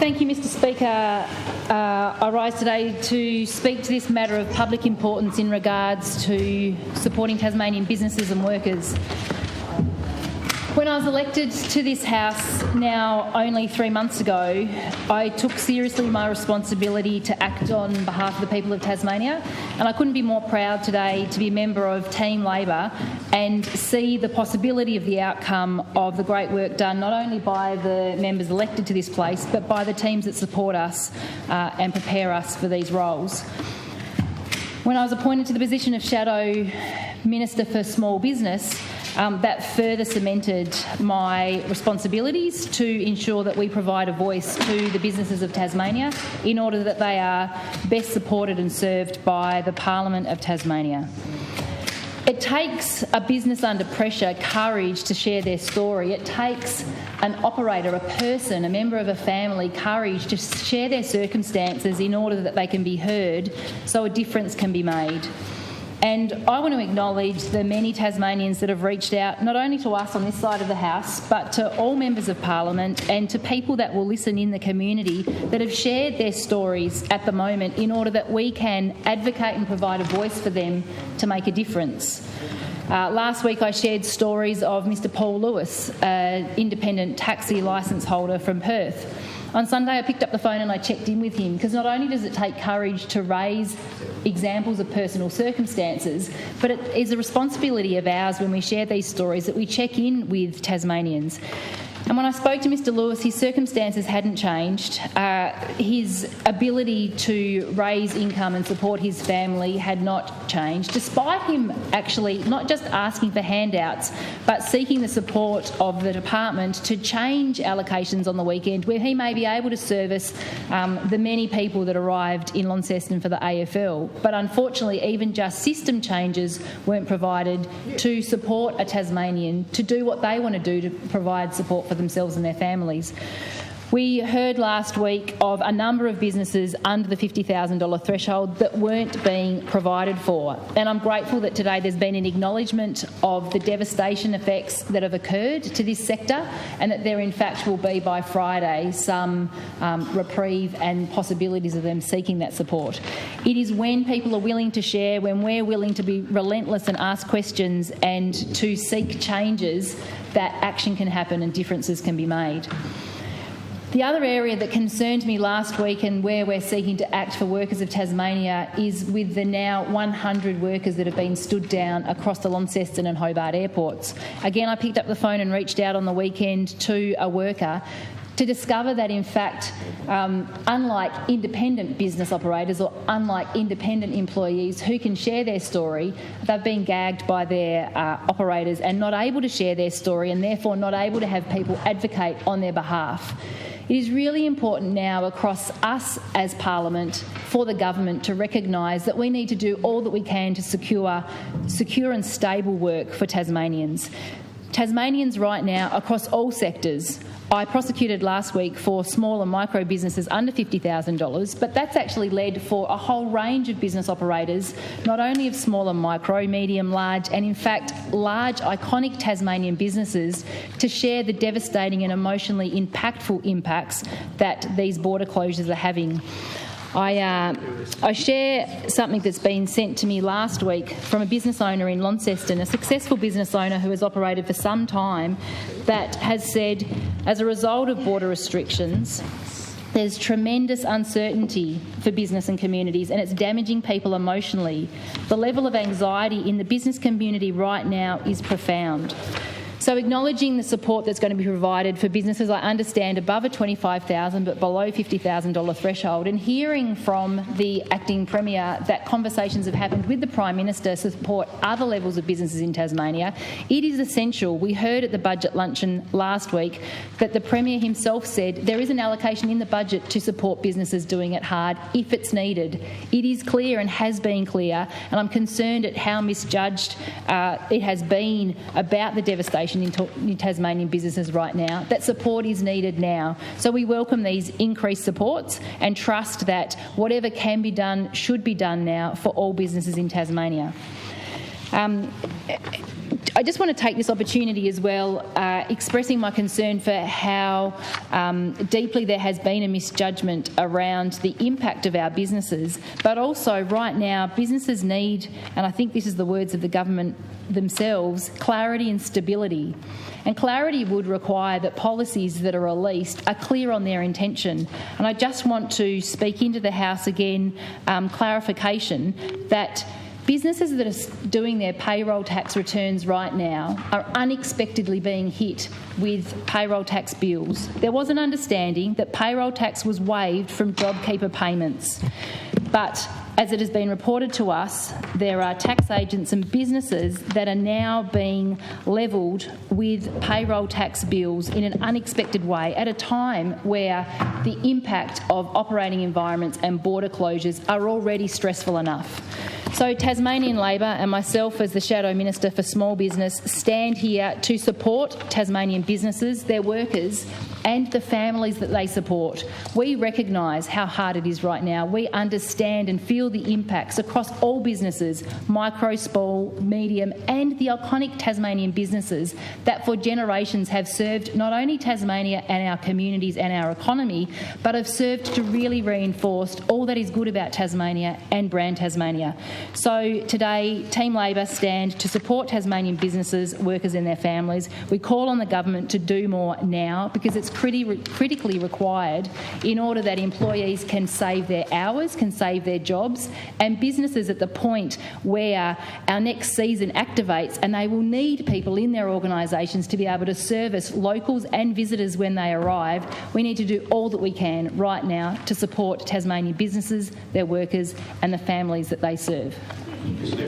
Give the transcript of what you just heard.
Thank you, Mr Speaker. I rise today to speak to this matter of public importance in regards to supporting Tasmanian businesses and workers. When I was elected to this House now only 3 months ago, I took seriously my responsibility to act on behalf of the people of Tasmania, and I couldn't be more proud today to be a member of Team Labor and see the possibility of the outcome of the great work done not only by the members elected to this place but by the teams that support us and prepare us for these roles. When I was appointed to the position of Shadow Minister for Small Business, that further cemented my responsibilities to ensure that we provide a voice to the businesses of Tasmania in order that they are best supported and served by the Parliament of Tasmania. It takes a business under pressure courage to share their story. It takes an operator, a person, a member of a family, courage to share their circumstances in order that they can be heard so a difference can be made. And I want to acknowledge the many Tasmanians that have reached out, not only to us on this side of the House, but to all members of Parliament and to people that will listen in the community that have shared their stories at the moment in order that we can advocate and provide a voice for them to make a difference. Last week I shared stories of Mr Paul Lewis, an independent taxi licence holder from Perth. On Sunday I picked up the phone and I checked in with him because not only does it take courage to raise examples of personal circumstances, but it is a responsibility of ours when we share these stories that we check in with Tasmanians. And when I spoke to Mr Lewis, his circumstances hadn't changed. His ability to raise income and support his family had not changed, despite him actually not just asking for handouts, but seeking the support of the department to change allocations on the weekend where he may be able to service the many people that arrived in Launceston for the AFL. But unfortunately, even just system changes weren't provided to support a Tasmanian to do what they want to do to provide support for themselves and their families. We heard last week of a number of businesses under the $50,000 threshold that weren't being provided for, and I'm grateful that today there's been an acknowledgement of the devastation effects that have occurred to this sector and that there in fact will be by Friday some reprieve and possibilities of them seeking that support. It is when people are willing to share, when we're willing to be relentless and ask questions and to seek changes, that action can happen and differences can be made. The other area that concerned me last week and where we're seeking to act for workers of Tasmania is with the now 100 workers that have been stood down across the Launceston and Hobart airports. Again, I picked up the phone and reached out on the weekend to a worker to discover that, in fact, unlike independent business operators or unlike independent employees who can share their story, they've been gagged by their operators and not able to share their story and therefore not able to have people advocate on their behalf. It is really important now across us as Parliament for the government to recognise that we need to do all that we can to secure and stable work for Tasmanians. Tasmanians right now across all sectors. I prosecuted last week for small and micro businesses under $50,000, but that's actually led for a whole range of business operators, not only of small and micro, medium, large, and in fact large iconic Tasmanian businesses to share the devastating and emotionally impactful impacts that these border closures are having. I share something that's been sent to me last week from a business owner in Launceston, a successful business owner who has operated for some time, that has said, as a result of border restrictions, there's tremendous uncertainty for business and communities and it's damaging people emotionally. The level of anxiety in the business community right now is profound. So acknowledging the support that's going to be provided for businesses, I understand, above a $25,000 but below $50,000 threshold, and hearing from the Acting Premier that conversations have happened with the Prime Minister to support other levels of businesses in Tasmania, it is essential. We heard at the budget luncheon last week that the Premier himself said there is an allocation in the budget to support businesses doing it hard if it's needed. It is clear and has been clear, and I'm concerned at how misjudged it has been about the devastation in Tasmanian businesses right now, that support is needed now. So we welcome these increased supports and trust that whatever can be done should be done now for all businesses in Tasmania. I just want to take this opportunity as well, expressing my concern for how deeply there has been a misjudgment around the impact of our businesses, but also right now businesses need, and I think this is the words of the government themselves, clarity and stability. And clarity would require that policies that are released are clear on their intention. And I just want to speak into the House again, clarification that businesses that are doing their payroll tax returns right now are unexpectedly being hit with payroll tax bills. There was an understanding that payroll tax was waived from JobKeeper payments, but as it has been reported to us, there are tax agents and businesses that are now being levelled with payroll tax bills in an unexpected way at a time where the impact of operating environments and border closures are already stressful enough. So Tasmanian Labor and myself as the Shadow Minister for Small Business stand here to support Tasmanian businesses, their workers and the families that they support. We recognise how hard it is right now. We understand and feel the impacts across all businesses, micro, small, medium and the iconic Tasmanian businesses that for generations have served not only Tasmania and our communities and our economy, but have served to really reinforce all that is good about Tasmania and brand Tasmania. So today, Team Labor stand to support Tasmanian businesses, workers and their families. We call on the government to do more now because it's critically required in order that employees can save their hours, can save their jobs, and businesses at the point where our next season activates and they will need people in their organisations to be able to service locals and visitors when they arrive. We need to do all that we can right now to support Tasmanian businesses, their workers and the families that they serve.